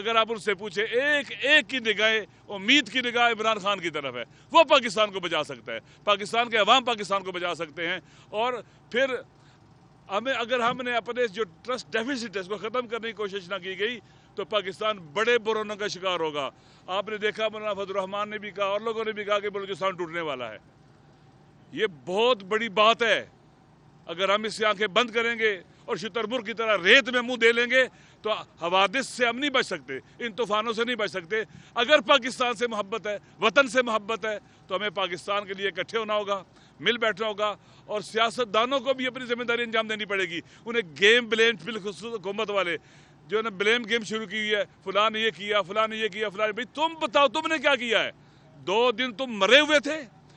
اگر آپ ان سے پوچھیں ایک ایک کی نگاہ امید کی نگاہ عمران خان کی طرف ہے، وہ پاکستان کو بچا سکتا ہے، پاکستان کے عوام پاکستان کو بچا سکتے ہیں. اور پھر اگر ہم نے اپنے جو ٹرسٹ ڈیفیسٹ ہے اس کو ختم کرنے کی کوشش نہ کی گئی تو پاکستان بڑے برونوں کا شکار ہوگا. آپ نے دیکھا مولانا فضل الرحمان نے بھی کہا اور لوگوں نے بھی کہا کہ بلوچستان ٹوٹنے والا ہے. یہ بہت بڑی بات ہے. اگر ہم اس سے آنکھیں بند کریں گے اور شترمرغ کی طرح ریت میں منہ دے لیں گے تو حوادث سے ہم نہیں بچ سکتے، ان طوفانوں سے نہیں بچ سکتے. اگر پاکستان سے محبت ہے، وطن سے محبت ہے، تو ہمیں پاکستان کے لیے اکٹھے ہونا ہوگا، مل بیٹھنا ہوگا. اور سیاست دانوں کو بھی اپنی ذمہ داری انجام دینی پڑے گی. انہیں گیم بلیم، بالخصوص حکومت والے جو نے بلیم گیم شروع کی ہے، فلاں نے یہ کیا، فلاں نے یہ کیا، فلاں نے، بھئی تم بتاؤ تم نے کیا کیا ہے؟ 2 دن تم مرے ہوئے تھے،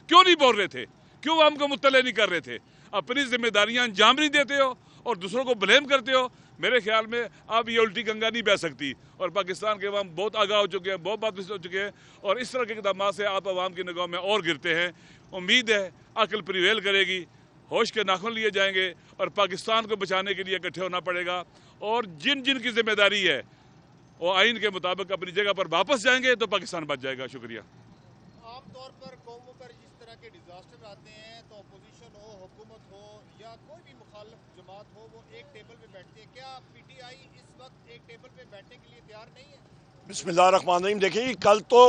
کیوں نہیں بول رہے تھے؟ کیوں ہم کو مطلع نہیں کر رہے تھے؟ اپنی ذمہ داریاں انجام نہیں دیتے ہو اور دوسروں کو بلیم کرتے ہو. میرے خیال میں اب یہ الٹی گنگا نہیں بہ سکتی. اور پاکستان کے عوام بہت آگاہ ہو چکے ہیں، بہت بات ہو چکے ہیں، اور اس طرح کے اقدامات سے آپ عوام کی نگاہوں میں اور گرتے ہیں. امید ہے عقل پریویل کرے گی، ہوش کے ناخن لیے جائیں گے اور پاکستان کو بچانے کے لیے اکٹھے ہونا پڑے گا. اور جن جن کی ذمہ داری ہے وہ آئین کے مطابق اپنی جگہ پر واپس جائیں گے تو پاکستان بچ جائے گا. شکریہ. عام طور پر قوموں پر جس طرح کے ڈیزاسٹر آتے ہیں تو اپوزیشن ہو، حکومت ہو یا کوئی بھی مخالف جماعت ہو، وہ ایک ٹیبل پہ بیٹھتے ہیں. کیا پی ٹی آئی اس وقت ایک ٹیبل پہ بیٹھنے کے لیے تیار نہیں ہے؟ بسم اللہ الرحمن الرحیم. دیکھیں کل تو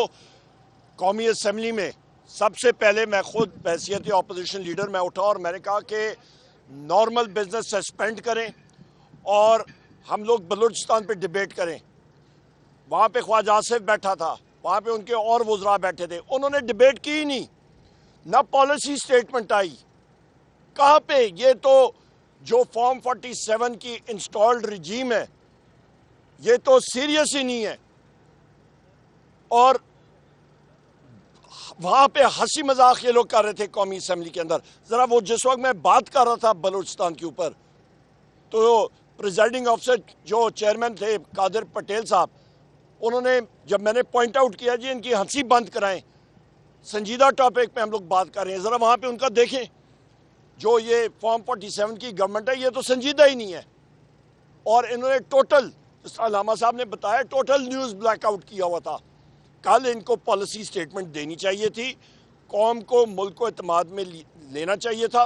قومی اسمبلی میں سب سے پہلے میں خود بحیثیت اپوزیشن لیڈر میں اٹھا اور میں نے کہا کہ نارمل بزنس سسپینڈ کریں اور ہم لوگ بلوچستان پہ ڈیبیٹ کریں. وہاں پہ خواجہ آصف بیٹھا تھا، وہاں پہ ان کے اور وزراء بیٹھے تھے، انہوں نے ڈیبیٹ کی ہی نہیں، نہ پالیسی سٹیٹمنٹ آئی. کہاں پہ یہ تو جو فارم 47 کی انسٹالڈ رجیم ہے یہ تو سیریس ہی نہیں ہے. اور وہاں پہ ہنسی مذاق یہ لوگ کر رہے تھے قومی اسمبلی کے اندر. ذرا وہ جس وقت میں بات کر رہا تھا بلوچستان کے اوپر تو پریزائڈنگ آفیسر جو چیئرمین تھے قادر پٹیل صاحب، انہوں نے جب میں نے پوائنٹ آؤٹ کیا جی ان کی ہنسی بند کرائیں، سنجیدہ ٹاپک پہ ہم لوگ بات کر رہے ہیں، ذرا وہاں پہ ان کا دیکھیں. جو یہ فارم 47 کی گورنمنٹ ہے یہ تو سنجیدہ ہی نہیں ہے. اور انہوں نے ٹوٹل، جس طرح علامہ صاحب نے بتایا، ٹوٹل نیوز بلیک آؤٹ کیا ہوا تھا. کل ان کو پالیسی سٹیٹمنٹ دینی چاہیے تھی، قوم کو، ملک کو اعتماد میں لینا چاہیے تھا.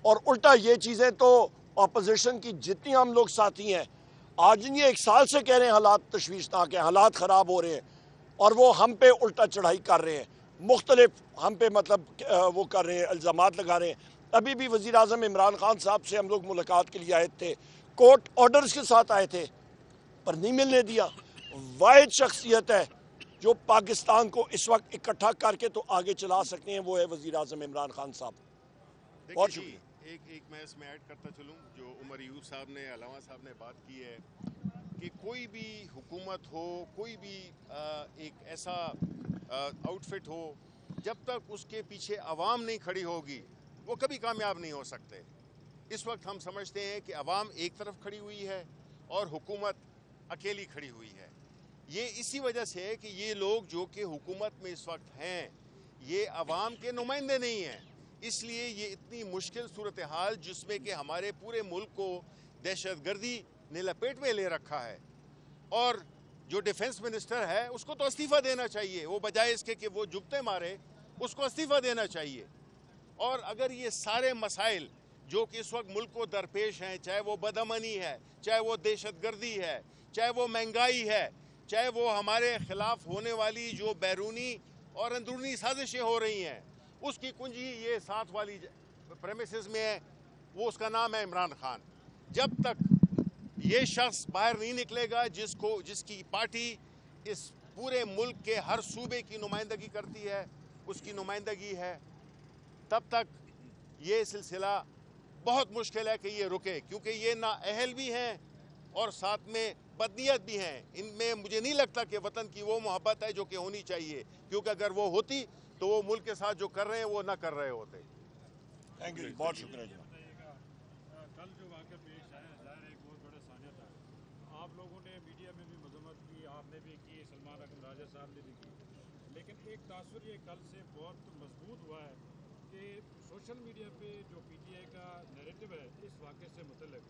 اور الٹا یہ چیزیں تو اپوزیشن کی جتنی ہم لوگ ساتھی ہیں آج یہ 1 سال سے کہہ رہے ہیں حالات تشویشناک ہیں، حالات خراب ہو رہے ہیں، اور وہ ہم پہ الٹا چڑھائی کر رہے ہیں، مختلف ہم پہ مطلب وہ کر رہے ہیں، الزامات لگا رہے ہیں. ابھی بھی وزیر اعظم عمران خان صاحب سے ہم لوگ ملاقات کے لیے آئے تھے، کورٹ آرڈرز کے ساتھ آئے تھے پر نہیں ملنے دیا. واحد شخصیت ہے جو پاکستان کو اس وقت اکٹھا کر کے تو آگے چلا سکتے ہیں، وہ ہے وزیر اعظم عمران خان صاحب. بہت شکریہ. ایک میں اس میں ایڈ کرتا چلوں، جو عمر ایوب صاحب نے، علامہ صاحب نے بات کی ہے کہ کوئی بھی حکومت ہو، کوئی بھی ایک ایسا آؤٹ فٹ ہو، جب تک اس کے پیچھے عوام نہیں کھڑی ہوگی وہ کبھی کامیاب نہیں ہو سکتے. اس وقت ہم سمجھتے ہیں کہ عوام ایک طرف کھڑی ہوئی ہے اور حکومت اکیلی کھڑی ہوئی ہے. یہ اسی وجہ سے ہے کہ یہ لوگ جو کہ حکومت میں اس وقت ہیں یہ عوام کے نمائندے نہیں ہیں. اس لیے یہ اتنی مشکل صورتحال جس میں کہ ہمارے پورے ملک کو دہشت گردی نے لپیٹ میں لے رکھا ہے، اور جو ڈیفنس منسٹر ہے اس کو تو استعفیٰ دینا چاہیے، وہ بجائے اس کے کہ وہ جگتے مارے اس کو استعفیٰ دینا چاہیے. اور اگر یہ سارے مسائل جو کہ اس وقت ملک کو درپیش ہیں، چاہے وہ بدامنی ہے، چاہے وہ دہشت گردی ہے، چاہے وہ مہنگائی ہے، چاہے وہ ہمارے خلاف ہونے والی جو بیرونی اور اندرونی سازشیں ہو رہی ہیں، اس کی کنجی یہ ساتھ والی پریمیسز میں ہے، وہ اس کا نام ہے عمران خان. جب تک یہ شخص باہر نہیں نکلے گا جس کی پارٹی اس پورے ملک کے ہر صوبے کی نمائندگی کرتی ہے، اس کی نمائندگی ہے، تب تک یہ سلسلہ بہت مشکل ہے کہ یہ رکے. کیونکہ یہ نااہل بھی ہیں اور ساتھ میں بدنیت بھی ہیں. ان میں مجھے نہیں لگتا کہ وطن کی وہ محبت ہے جو کہ ہونی چاہیے، کیونکہ اگر وہ ہوتی تو وہ ملک کے ساتھ جو کر رہے ہیں وہ نہ کر رہے ہوتے. Thank you. بہت شکریہ جناب. کل جو واقعہ پیش آیا ظاہر ایک بہت بڑا سانحہ تھا. آپ لوگوں نے میڈیا میں بھی مذمت کی، آپ نے بھی کی، سلمان اکرم راجہ صاحب نے بھی کی، لیکن ایک تاثر یہ کل سے بہت مضبوط ہوا ہے کہ سوشل میڈیا پہ جو پی ٹی آئی کا نیریٹو ہے اس واقعے سے متعلق،